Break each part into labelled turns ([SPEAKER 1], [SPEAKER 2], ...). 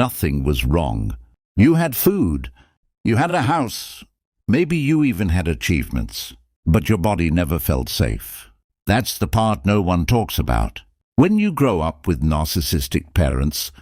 [SPEAKER 1] Nothing was wrong. You had food. You had a house. Maybe you even had achievements. But your body never felt safe. That's the part no one talks about. When you grow up with narcissistic parents,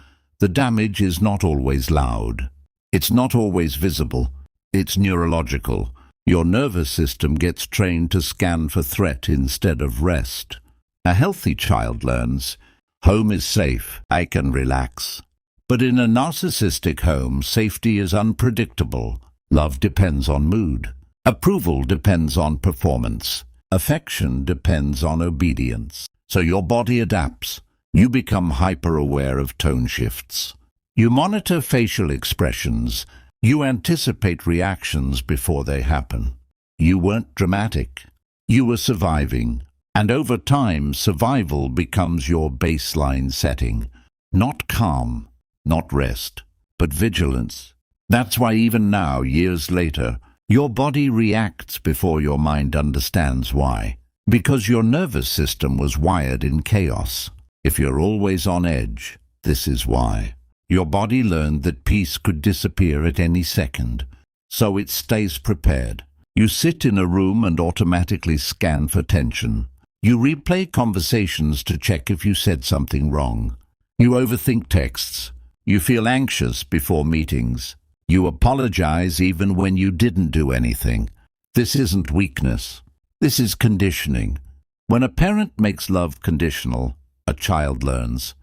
[SPEAKER 1] the damage is not always loud. It's not always visible. It's neurological. Your nervous system gets trained to scan for threat instead of rest. A healthy child learns, home is safe, I can relax. But in a narcissistic home, safety is unpredictable. Love depends on mood. Approval depends on performance. Affection depends on obedience. So your body adapts. You become hyper-aware of tone shifts. You monitor facial expressions. You anticipate reactions before they happen. You weren't dramatic. You were surviving. And over time, survival becomes your baseline setting. Not calm, not rest, but vigilance. That's why even now, years later, your body reacts before your mind understands why. Because your nervous system was wired in chaos. If you're always on edge, this is why. Your body learned that peace could disappear at any second, so it stays prepared. You sit in a room and automatically scan for tension. You replay conversations to check if you said something wrong. You overthink texts. You feel anxious before meetings. You apologize even when you didn't do anything. This isn't weakness. This is conditioning. When a parent makes love conditional, a child learns,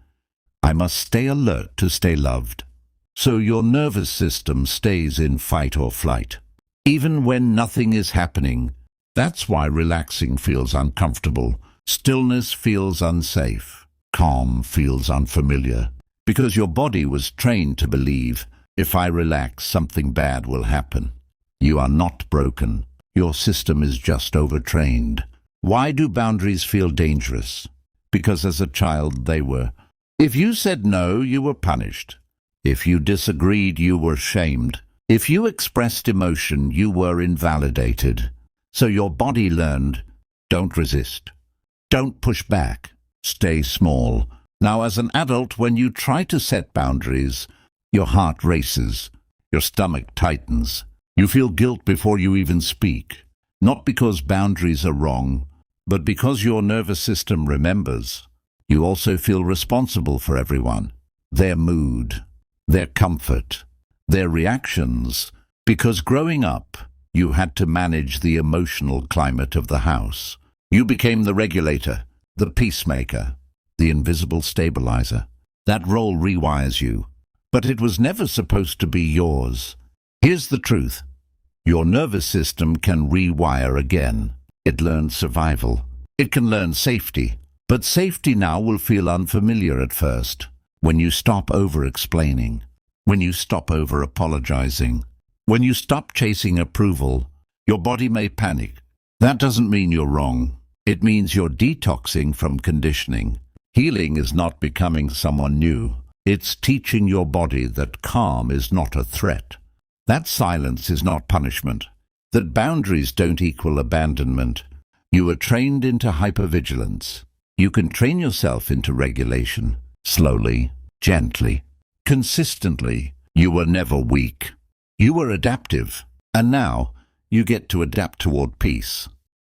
[SPEAKER 1] I must stay alert to stay loved. So your nervous system stays in fight or flight. Even when nothing is happening, that's why relaxing feels uncomfortable. Stillness feels unsafe. Calm feels unfamiliar. Because your body was trained to believe, if I relax, something bad will happen. You are not broken. Your system is just overtrained. Why do boundaries feel dangerous? Because as a child they were. If you said no, you were punished. If you disagreed, you were shamed. If you expressed emotion, you were invalidated. So your body learned, don't resist. Don't push back. Stay small. Now, as an adult, when you try to set boundaries, your heart races, your stomach tightens. You feel guilt before you even speak. Not because boundaries are wrong, but because your nervous system remembers. You also feel responsible for everyone, their mood, their comfort, their reactions, because growing up, you had to manage the emotional climate of the house. You became the regulator, the peacemaker, the invisible stabilizer. That role rewires you, but it was never supposed to be yours. Here's the truth. Your nervous system can rewire again. It learned survival. It can learn safety. But safety now will feel unfamiliar at first. When you stop over-explaining, when you stop over-apologizing, when you stop chasing approval, your body may panic. That doesn't mean you're wrong. It means you're detoxing from conditioning. Healing is not becoming someone new. It's teaching your body that calm is not a threat. That silence is not punishment. That boundaries don't equal abandonment. You are trained into hypervigilance. You can train yourself into regulation. Slowly, gently, consistently. You were never weak. You were adaptive. And now, you get to adapt toward peace.